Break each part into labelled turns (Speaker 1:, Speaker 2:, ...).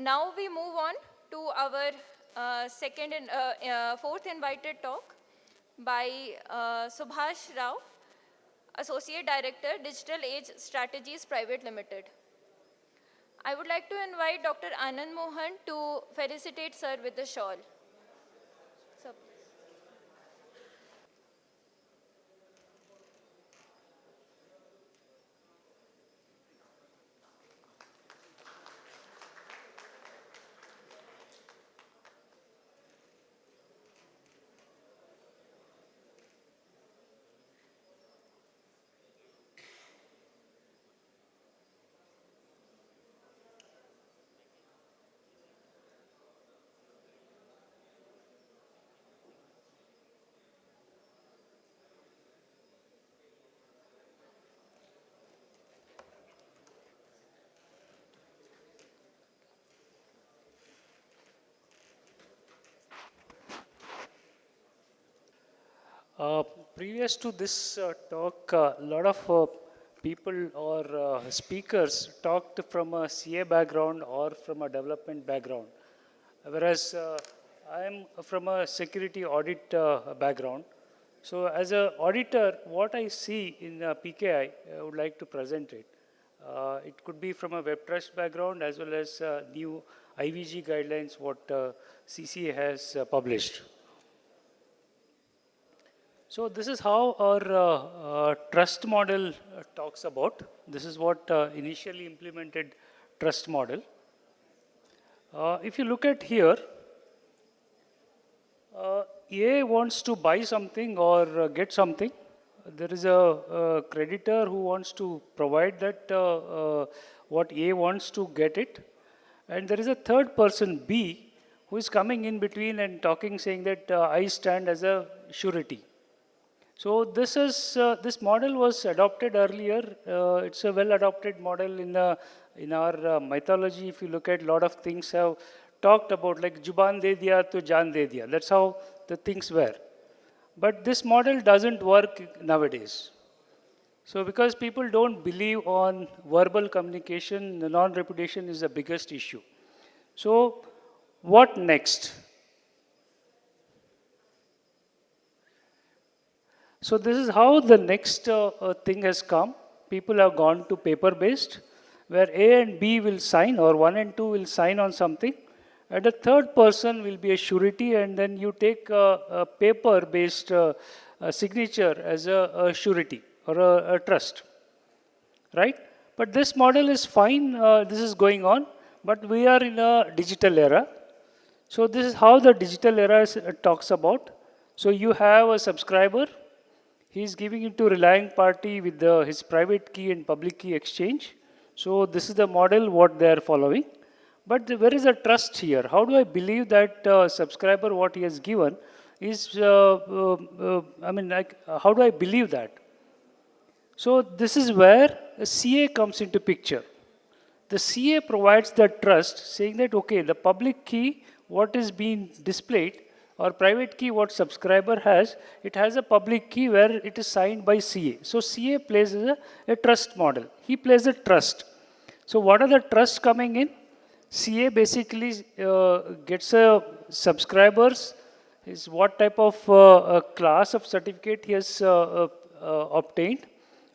Speaker 1: Now we move on to our fourth invited talk by Subhash Rao, Associate Director, Digital Age Strategies Private Limited. I would like to invite Dr. Anand Mohan to felicitate sir with the shawl. Sir.
Speaker 2: Uh, Previous to this talk, a lot of people or speakers talked from a CA background or from a development background, whereas I am from a security audit background. So, as an auditor, what I see in PKI, I would like to present it. It could be from a web trust background as well as new IVG guidelines what CCA has published. So this is how our trust model talks about. This is what initially implemented trust model. If you look at here, A wants to buy something or get something. There is a creditor who wants to provide that what A wants to get it. And there is a third person, B, who is coming in between and talking, saying that I stand as a surety. So this model was adopted earlier. It's a well-adopted model in our mythology. If you look at a lot of things have talked about like Juban de diya to jaan de diya. That's how the things were. But this model doesn't work nowadays. So because people don't believe on verbal communication, the non-repudiation is the biggest issue. So what next? So this is how the next thing has come. People have gone to paper-based, where A and B will sign, or 1 and 2 will sign on something, and a third person will be a surety, and then you take a paper-based signature as a surety or a trust, right? But this model is fine. This is going on, but we are in a digital era. So this is how the digital era talks about. So you have a subscriber. He is giving it to relying party with his private key and public key exchange. So this is the model what they are following. But where is the trust here? How do I believe that subscriber what he has given is, how do I believe that? So this is where a CA comes into picture. The CA provides the trust saying that, okay, the public key, what is being displayed, or private key what subscriber has, it has a public key where it is signed by CA. So CA plays a trust model. He plays a trust. So what are the trusts coming in? CA basically gets a subscribers, is what type of class of certificate he has obtained,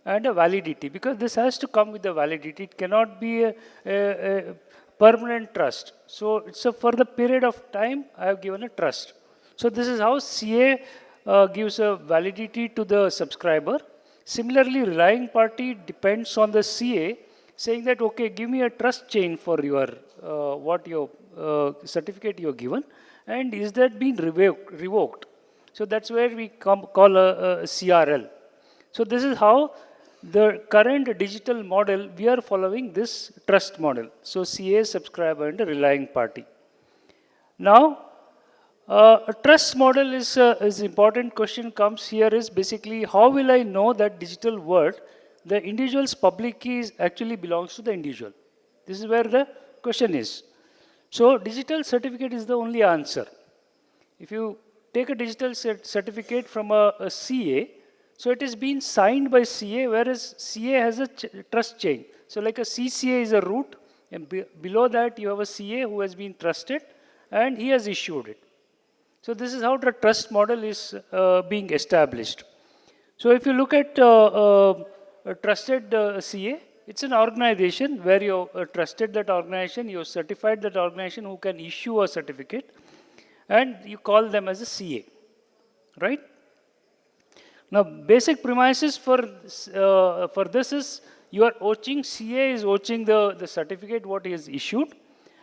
Speaker 2: and a validity, because this has to come with the validity. It cannot be a permanent trust. So it's for the period of time I have given a trust. So this is how CA gives a validity to the subscriber. Similarly, relying party depends on the CA saying that, okay, give me a trust chain for your what your certificate you are given, and is that being revoked? So that's where we call a CRL. So this is how the current digital model, we are following this trust model. So CA, subscriber, and a relying party. Now, a trust model is important question comes here is basically how will I know that digital world, the individual's public key actually belongs to the individual. This is where the question is. So digital certificate is the only answer. If you take a digital certificate from a CA, so it is being signed by CA, whereas CA has a trust chain. So like a CCA is a root, And below that, you have a CA who has been trusted and he has issued it. So this is how the trust model is being established. So if you look at a trusted CA, it's an organization where you trusted that organization, you certified that organization who can issue a certificate, and you call them as a CA, right? Now, basic premises for this is you are watching, CA is watching the certificate what he has issued,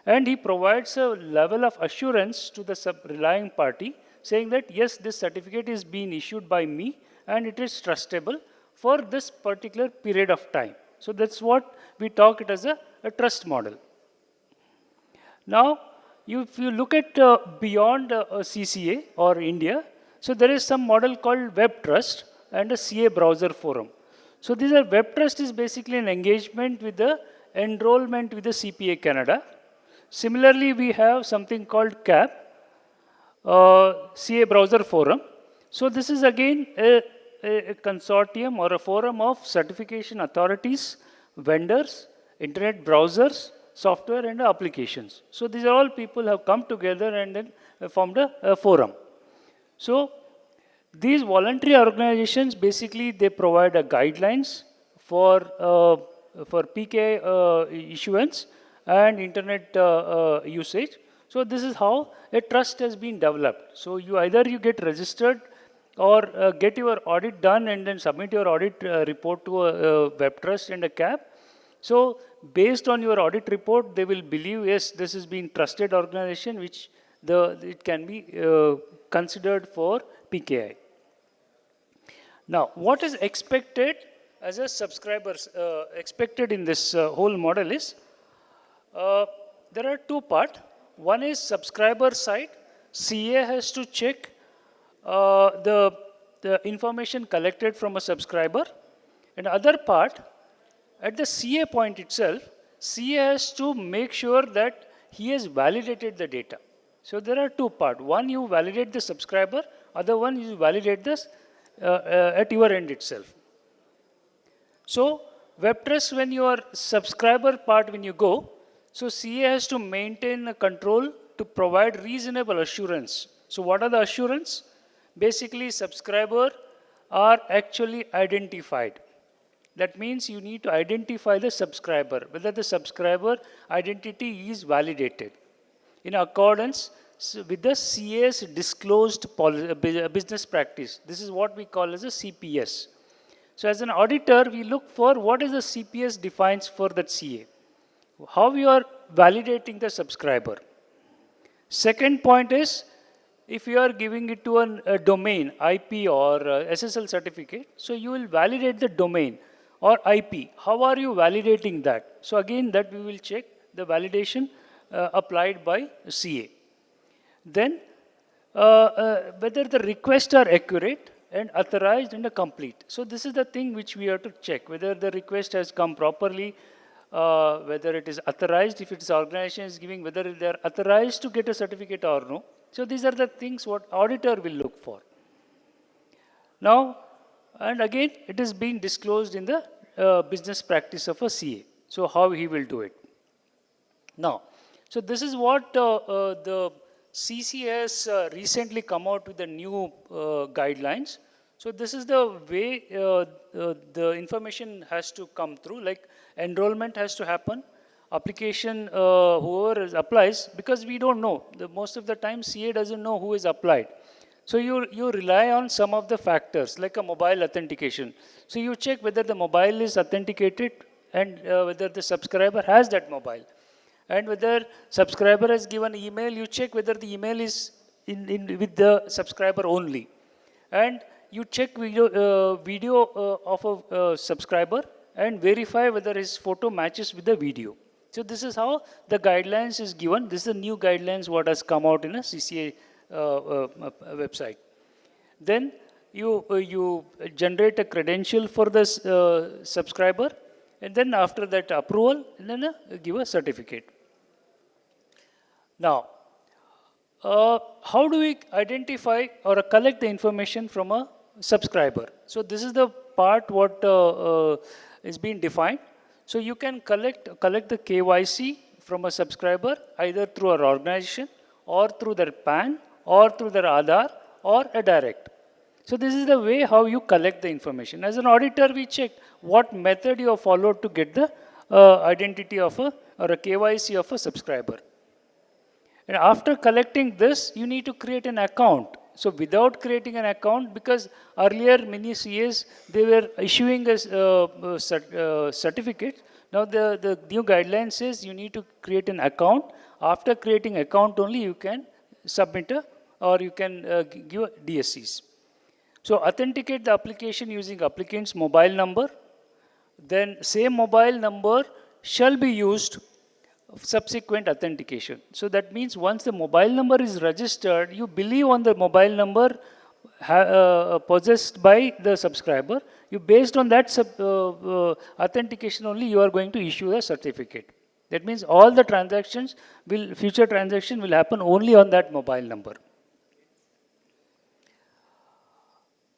Speaker 2: and he provides a level of assurance to the relying party saying that yes, this certificate is being issued by me and it is trustable for this particular period of time. So that's what we talk it as a trust model. Now, if you look at beyond CCA or India, so there is some model called Web Trust and a CA browser forum. So these are Web Trust is basically an engagement with the enrollment with the CPA Canada. Similarly, we have something called CAP, CA browser forum. So this is again a consortium or a forum of certification authorities, vendors, internet browsers, software and applications. So these are all people have come together and then formed a forum. So these voluntary organizations basically they provide a guidelines for PK issuance and internet usage. So this is how a trust has been developed. So you either you get registered or get your audit done and then submit your audit report to a Web Trust and a CAP. So based on your audit report, they will believe, yes, this has been trusted organization, which it can be considered for PKI. Now, what is expected as a subscriber, expected in this whole model is, there are two parts. One is subscriber side. CA has to check the information collected from a subscriber. And other part, at the CA point itself, CA has to make sure that he has validated the data. So there are two parts. One, you validate the subscriber. Other one, you validate this at your end itself. So Web Trust, when your subscriber part, when you go, so CA has to maintain a control to provide reasonable assurance. So what are the assurance? Basically, subscriber are actually identified. That means you need to identify the subscriber, whether the subscriber identity is validated in accordance with the CA's disclosed business practice. This is what we call as a CPS. So as an auditor, we look for what is the CPS defines for that CA. How you are validating the subscriber. Second point is, if you are giving it to a domain, IP or SSL certificate, so you will validate the domain or IP. How are you validating that? So again, that we will check the validation applied by CA. Then, whether the requests are accurate and authorized and complete. So this is the thing which we have to check, whether the request has come properly, whether it is authorized, if it is organization is giving, whether they are authorized to get a certificate or no. So these are the things what auditor will look for. Now, and again, it is being disclosed in the business practice of a CA. So how he will do it. Now, so this is what the CC has recently come out with the new guidelines. So this is the way the information has to come through, like enrollment has to happen, application, whoever applies, because we don't know. Most of the time CA doesn't know who is applied. So you rely on some of the factors, like a mobile authentication. So you check whether the mobile is authenticated and whether the subscriber has that mobile. And whether subscriber has given email, you check whether the email is with the subscriber only. And you check video of a subscriber and verify whether his photo matches with the video. So this is how the guidelines is given. This is the new guidelines what has come out in a CCA website. Then you generate a credential for the subscriber, and then after that approval, and then give a certificate. Now, how do we identify or collect the information from a subscriber? So this is the part what is being defined. So you can collect the KYC from a subscriber either through our organization or through their PAN or through their Aadhaar or a direct. So this is the way how you collect the information. As an auditor, we check what method you have followed to get the identity of a or a KYC of a subscriber. And after collecting this, you need to create an account. So without creating an account, because earlier many CAs, they were issuing a certificate. Now the new guideline says you need to create an account. After creating account only, you can submit a, or you can give DSCs. So authenticate the application using applicant's mobile number. Then same mobile number shall be used subsequent authentication. So that means once the mobile number is registered, you believe on the mobile number possessed by the subscriber. You based on that authentication only, you are going to issue the certificate. That means all the transactions will, future transaction will happen only on that mobile number.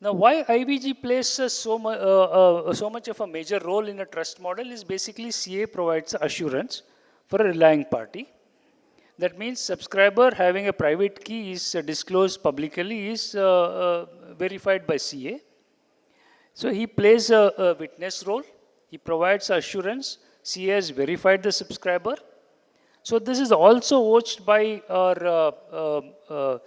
Speaker 2: Now, why IVG plays so much of a major role in a trust model is basically CA provides assurance for a relying party. That means subscriber having a private key is disclosed publicly is verified by CA. So he plays a witness role. He provides assurance. CA has verified the subscriber. So this is also watched by our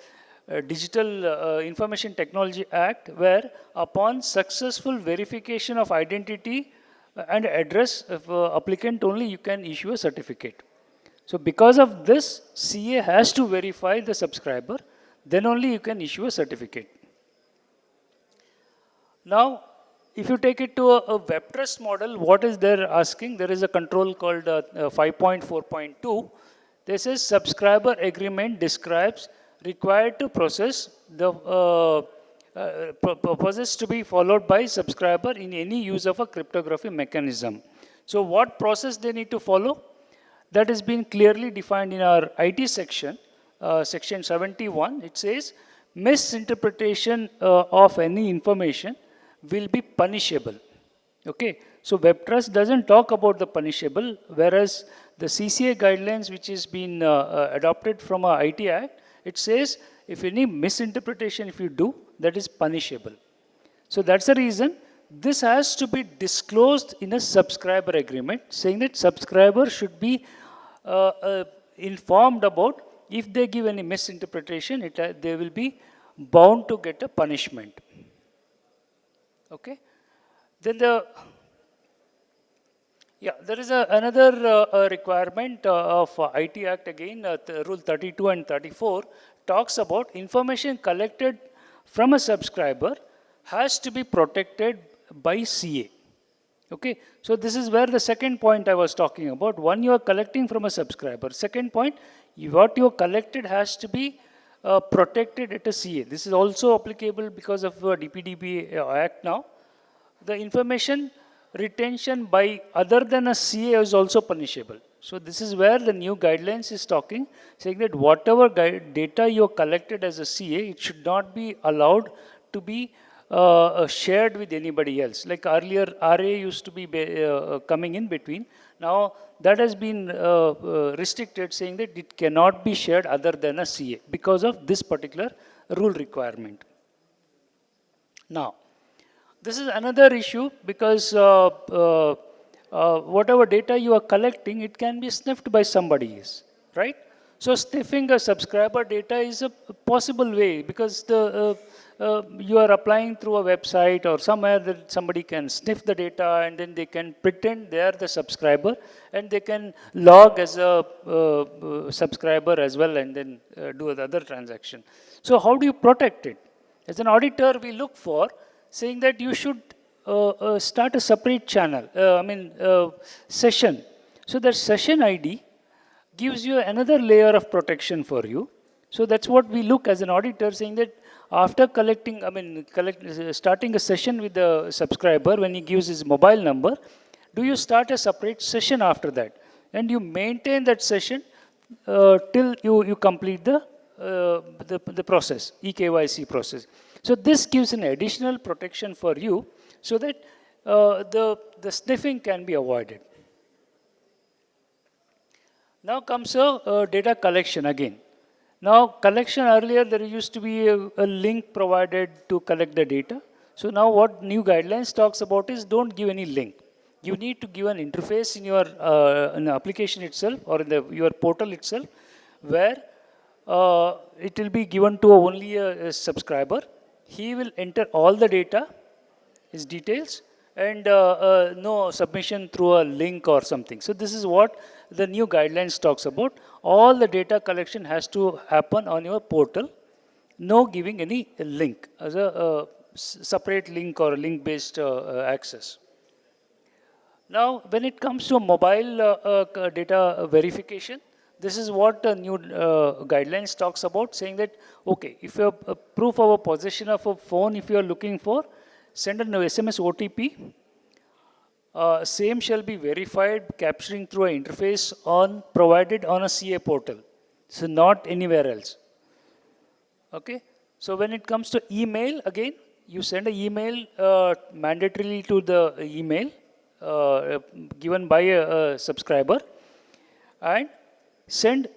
Speaker 2: Digital Information Technology Act, where upon successful verification of identity and address of applicant only, you can issue a certificate. So because of this, CA has to verify the subscriber, then only you can issue a certificate. Now, if you take it to a web trust model, what is there asking? There is a control called 5.4.2. This is subscriber agreement describes required to process the process to be followed by subscriber in any use of a cryptography mechanism. So what process they need to follow? That has been clearly defined in our IT section, section 71. It says misinterpretation of any information will be punishable. Okay, so web trust doesn't talk about the punishable, whereas the CCA guidelines, which has been adopted from our IT Act, it says if any misinterpretation if you do, that is punishable. So that's the reason this has to be disclosed in a subscriber agreement, saying that subscriber should be informed about if they give any misinterpretation, they will be bound to get a punishment. Okay. Then there is another requirement of IT Act again, Rule 32 and 34 talks about information collected from a subscriber has to be protected by CA. Okay, so this is where the second point I was talking about. One, you are collecting from a subscriber. Second point, what you have collected has to be protected at a CA. This is also applicable because of DPDP Act now. The information retention by other than a CA is also punishable. So this is where the new guidelines is talking, saying that whatever data you have collected as a CA, it should not be allowed to be shared with anybody else. Like earlier, RA used to be coming in between. Now that has been restricted, saying that it cannot be shared other than a CA because of this particular rule requirement. Now, this is another issue because whatever data you are collecting, it can be sniffed by somebody else, right? So sniffing a subscriber data is a possible way because you are applying through a website or somewhere that somebody can sniff the data and then they can pretend they are the subscriber and they can log as a subscriber as well and then do the other transaction. So how do you protect it? As an auditor, we look for saying that you should start a separate channel, session. So that session ID gives you another layer of protection for you. So that's what we look as an auditor, saying that after starting a session with the subscriber when he gives his mobile number, do you start a separate session after that? And you maintain that session till you complete the process, eKYC process. So this gives an additional protection for you so that the sniffing can be avoided. Now comes data collection again. Now collection earlier there used to be a link provided to collect the data. So now what new guidelines talks about is don't give any link. You need to give an interface in the application itself or in your portal itself where it will be given to only a subscriber. He will enter all the data, his details, and no submission through a link or something. So this is what the new guidelines talks about. All the data collection has to happen on your portal. No giving any link as a separate link or link based access. Now, when it comes to mobile data verification, this is what the new guidelines talks about, saying that, okay, if you have proof of a possession of a phone, if you are looking for, send an SMS OTP. Same shall be verified, capturing through an interface on provided on a CA portal. So not anywhere else. Okay. So when it comes to email, again, you send an email mandatorily to the email given by a subscriber, and send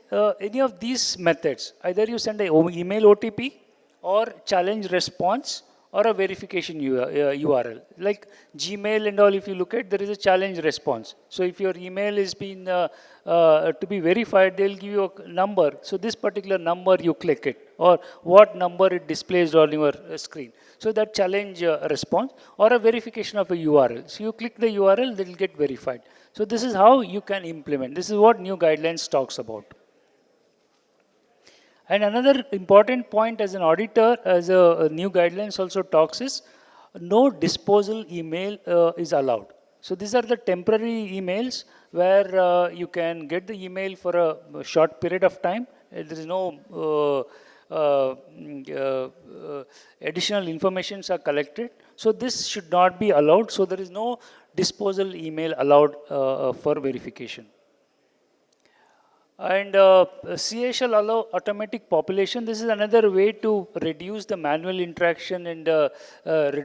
Speaker 2: any of these methods. Either you send an email OTP or challenge response or a verification URL. Like Gmail and all, if you look at, there is a challenge response. So if your email is being to be verified, they'll give you a number. So this particular number, you click it, or what number it displays on your screen. So that challenge response or a verification of a URL. So you click the URL, that will get verified. So this is how you can implement. This is what new guidelines talks about. And another important point as an auditor, as a new guidelines also talks is, no disposal email is allowed. So these are the temporary emails where you can get the email for a short period of time. There is no additional informations are collected. So this should not be allowed. So there is no disposal email allowed for verification. And CA shall allow automatic population. This is another way to reduce the manual interaction and error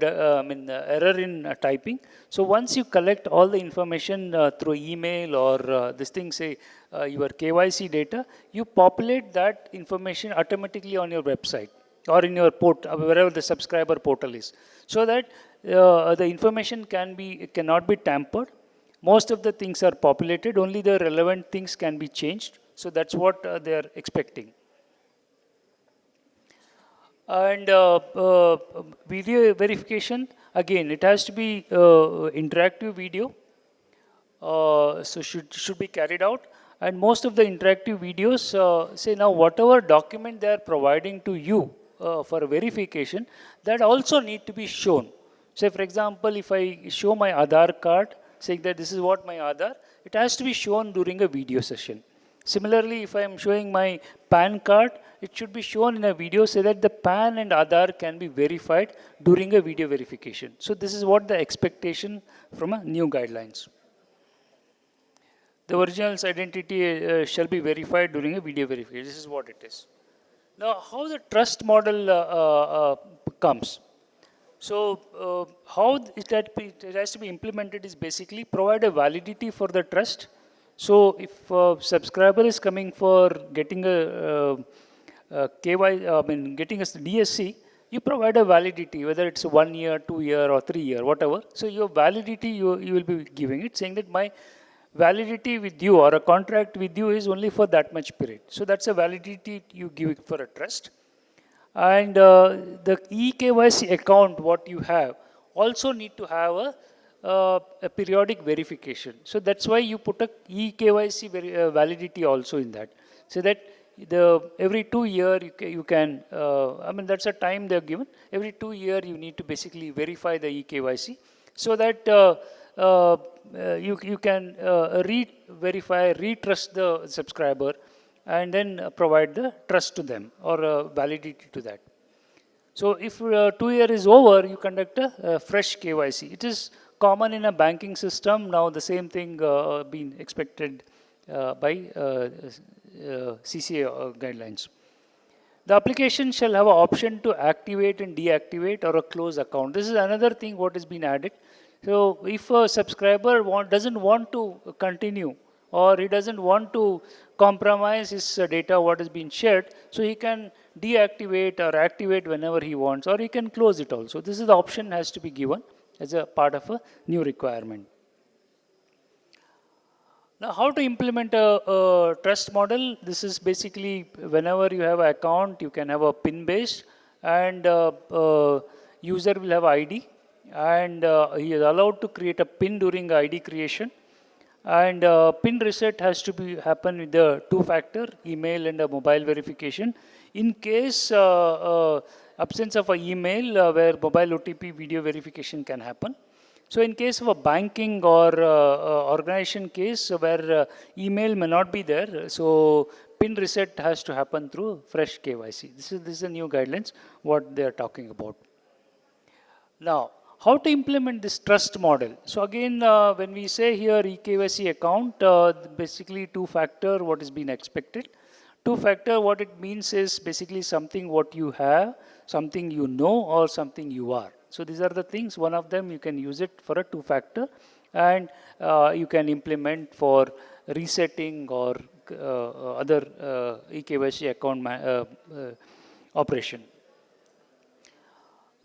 Speaker 2: in typing. So once you collect all the information through email or this thing, say your KYC data, you populate that information automatically on your website or in your port, wherever the subscriber portal is, so that the information cannot be tampered. Most of the things are populated, only the relevant things can be changed. So that's what they are expecting. And video verification, again, it has to be interactive video. So should be carried out. And most of the interactive videos say now whatever document they are providing to you for verification, that also need to be shown. Say for example, if I show my Aadhaar card, saying that this is what my Aadhaar, it has to be shown during a video session. Similarly, if I am showing my PAN card, it should be shown in a video so that the PAN and Aadhaar can be verified during a video verification. So this is what the expectation from a new guidelines. The original's identity shall be verified during a video verification. This is what it is. Now, how the trust model comes. So, how it has to be implemented is basically provide a validity for the trust. So, if a subscriber is coming for getting getting a DSC, you provide a validity, whether it's 1 year, 2 year, or 3 year, whatever. So, your validity you will be giving it, saying that my validity with you or a contract with you is only for that much period. So, that's a validity you give it for a trust. And the eKYC account, what you have, also need to have a periodic verification. So that's why you put a eKYC validity also in that. So that every 2 year you can, that's a time they're given. Every 2 year you need to basically verify the eKYC so that you can verify, retrust the subscriber, and then provide the trust to them or validity to that. So if 2 year is over, you conduct a fresh KYC. It is common in a banking system. Now the same thing being expected by CCA guidelines. The application shall have an option to activate and deactivate or a close account. This is another thing what has been added. So if a subscriber doesn't want to continue or he doesn't want to compromise his data what has been shared, so he can deactivate or activate whenever he wants, or he can close it also. This is the option has to be given as a part of a new requirement. Now, how to implement a trust model? This is basically whenever you have an account, you can have a PIN based, and user will have ID, and he is allowed to create a PIN during ID creation. And PIN reset has to be happen with the two-factor email and a mobile verification. In case absence of an email where mobile OTP video verification can happen. So in case of a banking or organization case where email may not be there, so PIN reset has to happen through fresh KYC. This is the new guidelines what they are talking about. Now, how to implement this trust model? So again, when we say here eKYC account, basically two-factor what is being expected. Two-factor, what it means is basically something what you have, something you know, or something you are. So these are the things. One of them you can use it for a two-factor, and you can implement for resetting or other eKYC account operation.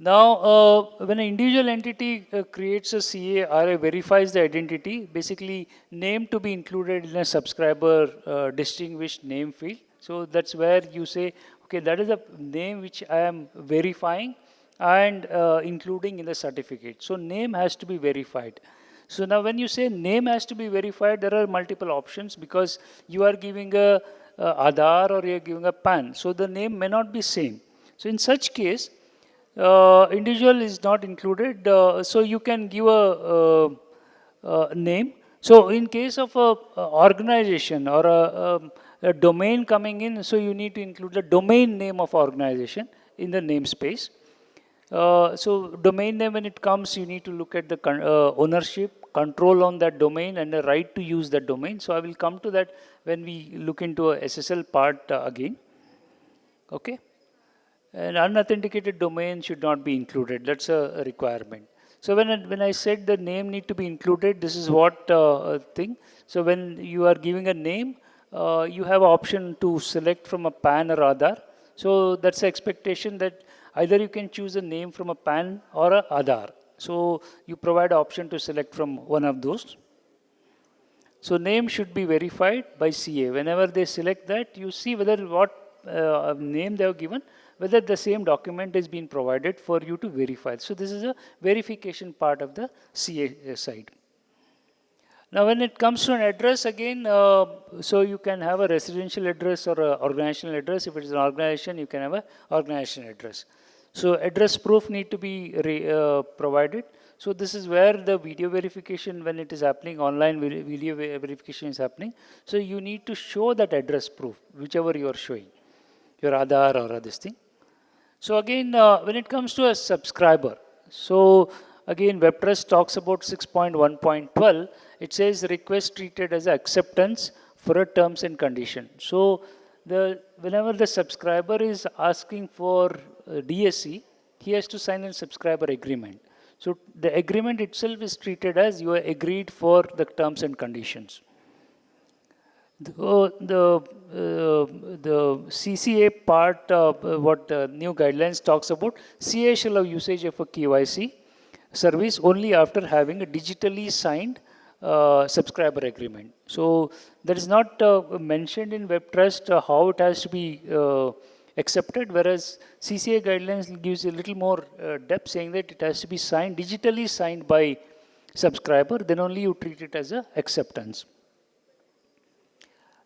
Speaker 2: Now, when an individual entity creates a CA or verifies the identity, basically name to be included in a subscriber distinguished name field. So that's where you say, okay, that is a name which I am verifying and including in the certificate. So name has to be verified. So now when you say name has to be verified, there are multiple options because you are giving a Aadhaar or you are giving a PAN. So the name may not be same. So in such case, individual is not included, so you can give a name. So in case of a organization or a domain coming in, so you need to include the domain name of organization in the namespace. So domain name, when it comes, you need to look at the ownership, control on that domain, and the right to use that domain. So I will come to that when we look into a SSL part again. Okay. An unauthenticated domain should not be included. That's a requirement. So when I said the name need to be included, this is what thing. So when you are giving a name, you have option to select from a PAN or Aadhaar. So that's the expectation that either you can choose a name from a PAN or a Aadhaar. So you provide option to select from one of those. So name should be verified by CA. Whenever they select that, you see whether what name they have given, whether the same document is being provided for you to verify. So this is a verification part of the CA side. Now when it comes to an address again, so you can have a residential address or an organizational address. If it is an organization, you can have an organizational address. So address proof need to be provided. So this is where the video verification, when it is happening, online video verification is happening. So you need to show that address proof, whichever you are showing, your Aadhaar or this thing. So again, when it comes to a subscriber, so again, WebTrust talks about 6.1.12. It says request treated as acceptance for a terms and condition. So whenever the subscriber is asking for DSC, he has to sign a subscriber agreement. So the agreement itself is treated as you are agreed for the terms and conditions. The CCA part, what new guidelines talks about, CA shall have usage of a KYC service only after having a digitally signed subscriber agreement. So that is not mentioned in WebTrust how it has to be accepted, whereas CCA guidelines gives a little more depth, saying that it has to be signed, digitally signed by subscriber, then only you treat it as a acceptance.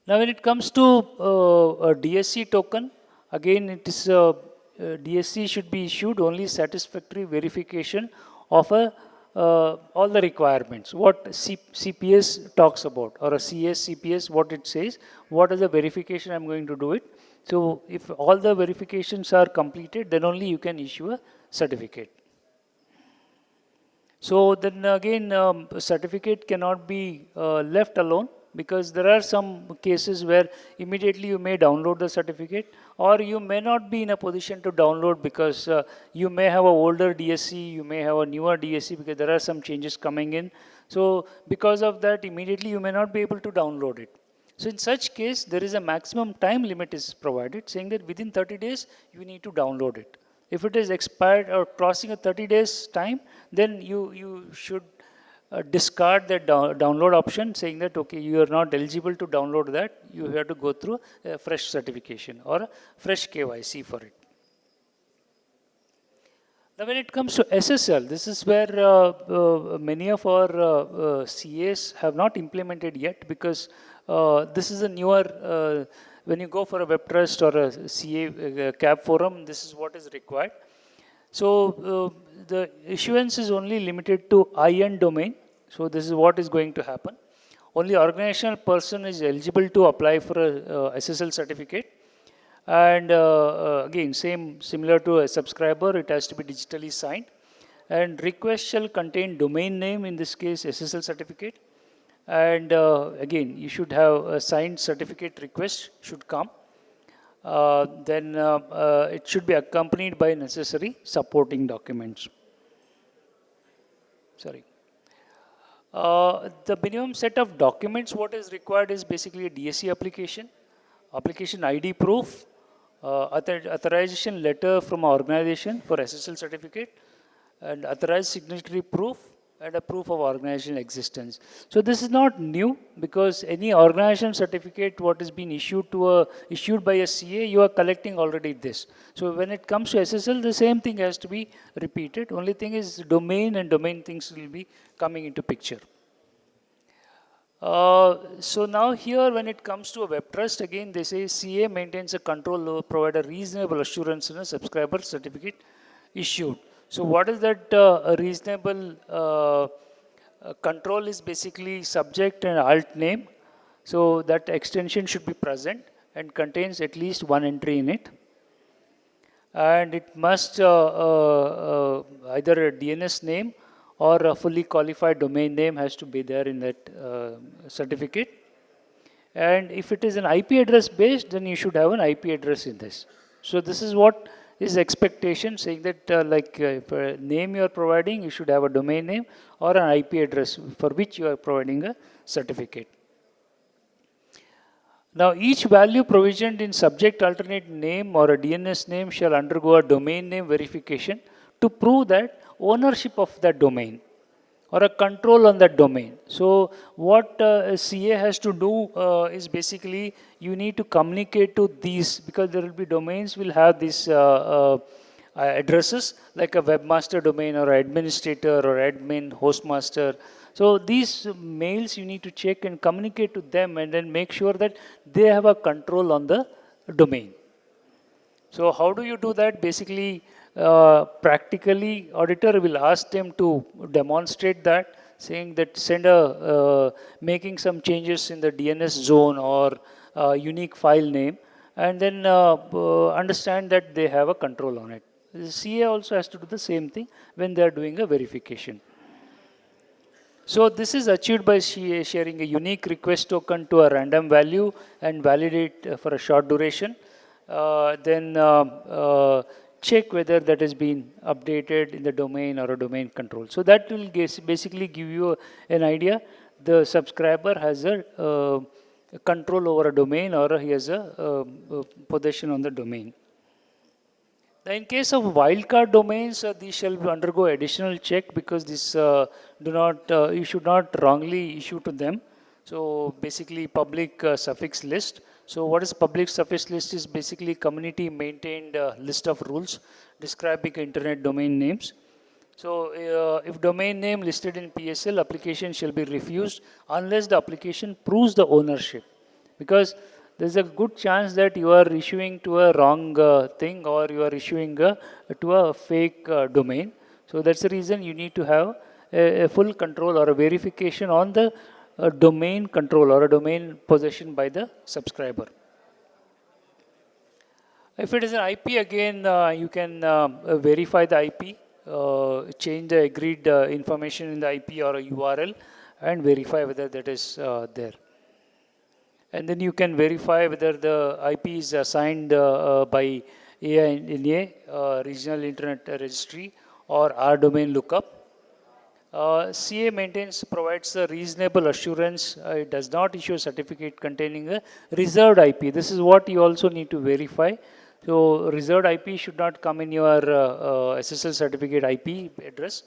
Speaker 2: Now when it comes to a DSC token, again it is DSC should be issued only satisfactory verification of all the requirements. What CPS talks about, or a CS CPS, what it says, what is the verification I'm going to do it. So if all the verifications are completed, then only you can issue a certificate. So then again, certificate cannot be left alone. because there are some cases where immediately you may download the certificate, or you may not be in a position to download because you may have a older DSC, you may have a newer DSC because there are some changes coming in. So because of that, immediately you may not be able to download it. So in such case, there is a maximum time limit is provided, saying that within 30 days, you need to download it. If it is expired or crossing a 30 days time, then you should discard that download option, saying that, okay, you are not eligible to download that. You have to go through a fresh certification or a fresh KYC for it. Now, when it comes to SSL, this is where many of our CAs have not implemented yet, because this is a newer, when you go for a web trust or a CA CAB forum, this is what is required. So the issuance is only limited to IN domain. So this is what is going to happen. Only organizational person is eligible to apply for a SSL certificate. And again, similar to a subscriber, it has to be digitally signed. And request shall contain domain name, in this case SSL certificate. And again, you should have a signed certificate request should come. Then it should be accompanied by necessary supporting documents. Sorry. The minimum set of documents what is required is basically a DSC application ID proof, authorization letter from organization for SSL certificate, and authorized signatory proof, and a proof of organization existence. So this is not new, because any organization certificate what is being issued by a CA, you are collecting already this. So when it comes to SSL, the same thing has to be repeated. Only thing is domain and domain things will be coming into picture. So now here, when it comes to a web trust, again they say CA maintains a control over, provide a reasonable assurance in a subscriber certificate issued. So what is that reasonable control is basically subject and alt name. So that extension should be present and contains at least one entry in it. And it must either a DNS name or a fully qualified domain name has to be there in that certificate. And if it is an IP address based, then you should have an IP address in this. So this is what is expectation, saying that if a name you are providing, you should have a domain name or an IP address for which you are providing a certificate. Now, each value provisioned in subject alternate name or a DNS name shall undergo a domain name verification to prove that ownership of that domain or a control on that domain. So what a CA has to do is basically you need to communicate to these, because there will be domains will have these addresses like a webmaster domain or administrator or admin, hostmaster. So these mails you need to check and communicate to them, and then make sure that they have a control on the domain. So how do you do that? Basically, practically, auditor will ask them to demonstrate that, saying that send making some changes in the DNS zone or unique file name, and then understand that they have a control on it. The CA also has to do the same thing when they are doing a verification. So this is achieved by sharing a unique request token to a random value and validate for a short duration. Then check whether that has been updated in the domain or a domain control. So that will basically give you an idea. The subscriber has a control over a domain, or he has a possession on the domain. In case of wildcard domains, these shall undergo additional check, because this you should not wrongly issue to them. So basically, public suffix list. So what is public suffix list is basically community maintained list of rules describing internet domain names. So if domain name listed in PSL, application shall be refused unless the application proves the ownership, because there's a good chance that you are issuing to a wrong thing, or you are issuing to a fake domain. So that's the reason you need to have a full control or a verification on the domain control or a domain possession by the subscriber. If it is an IP, again, you can verify the IP, change the agreed information in the IP or a URL, and verify whether that is there. and then you can verify whether the IP is assigned by AINA, Regional Internet Registry, or R domain lookup. CA provides a reasonable assurance. It does not issue a certificate containing a reserved IP. This is what you also need to verify. So reserved IP should not come in your SSL certificate IP address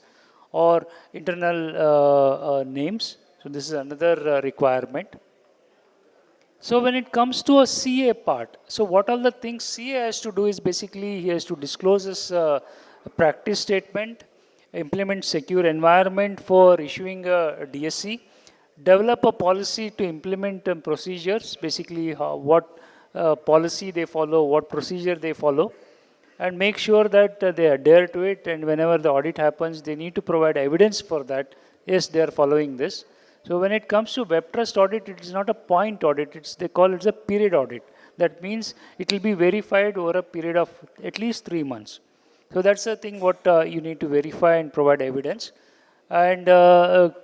Speaker 2: or internal names. So this is another requirement. So when it comes to a CA part, so what all the things CA has to do is basically he has to disclose his practice statement, implement secure environment for issuing a DSC, develop a policy to implement procedures, basically what policy they follow, what procedure they follow, and make sure that they adhere to it. And whenever the audit happens, they need to provide evidence for that. Yes, they are following this. So when it comes to web trust audit, it is not a point audit. They call it a period audit. That means it will be verified over a period of at least 3 months. So that's the thing what you need to verify and provide evidence. And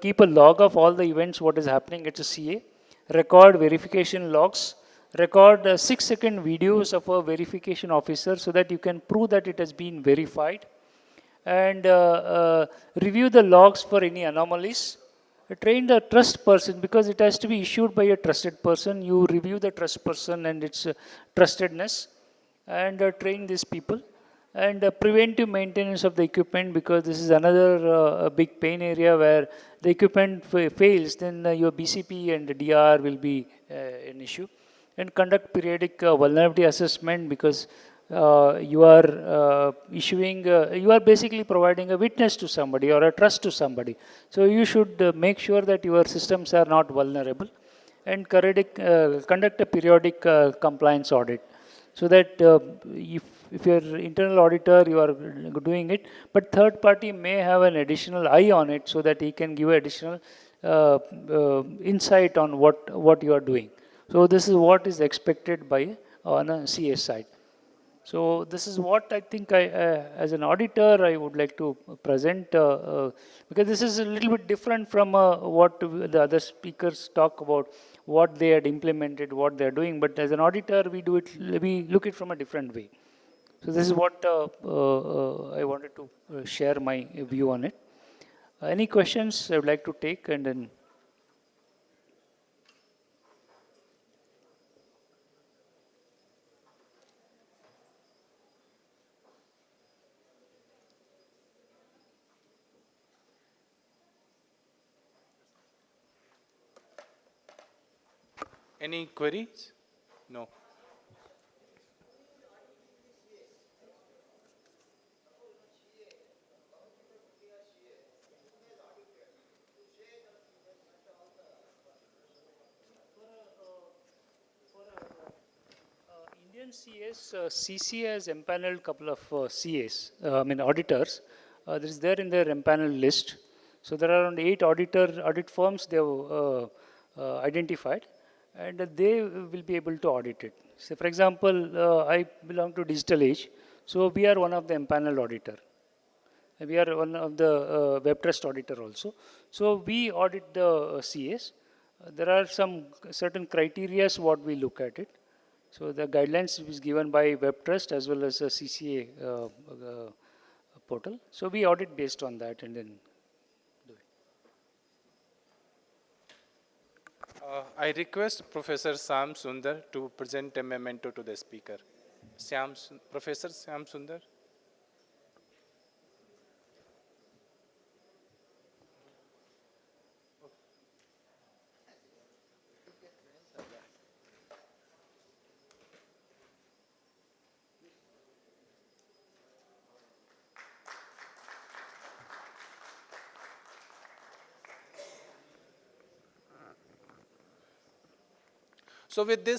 Speaker 2: keep a log of all the events, what is happening at a CA. Record verification logs. Record 6-second videos of a verification officer so that you can prove that it has been verified. And review the logs for any anomalies. Train the trust person because it has to be issued by a trusted person. You review the trust person and its trustedness and train these people. And preventive maintenance of the equipment, because this is another big pain area where the equipment fails, then your BCP and DR will be an issue. And conduct periodic vulnerability assessment, because you are you are basically providing a witness to somebody or a trust to somebody. So you should make sure that your systems are not vulnerable, and conduct a periodic compliance audit, so that if your internal auditor, you are doing it, but third party may have an additional eye on it so that he can give additional insight on what you are doing. So this is what is expected by on a CS side. So this is what I think as an auditor, I would like to present, because this is a little bit different from what the other speakers talk about, what they had implemented, what they are doing. But as an auditor, we look it from a different way. So this is what I wanted to share my view on it. Any questions I would like to take, and then.
Speaker 3: Any queries? No.
Speaker 2: Indian CS, CC has empaneled couple of CAs, I mean auditors. This is there in their empanel list. So there are around 8 audit firms they have identified, and they will be able to audit it. So for example, I belong to Digital Age, so we are one of the empaneled auditor. We are one of the web trust auditor also. So we audit the CAs. There are some certain criterias what we look at it. So the guidelines is given by web trust as well as a CCA portal. So we audit based on that and then do it.
Speaker 3: I request Professor Sam Sundar to present a memento to the speaker. Professor Sam Sundar. So with this,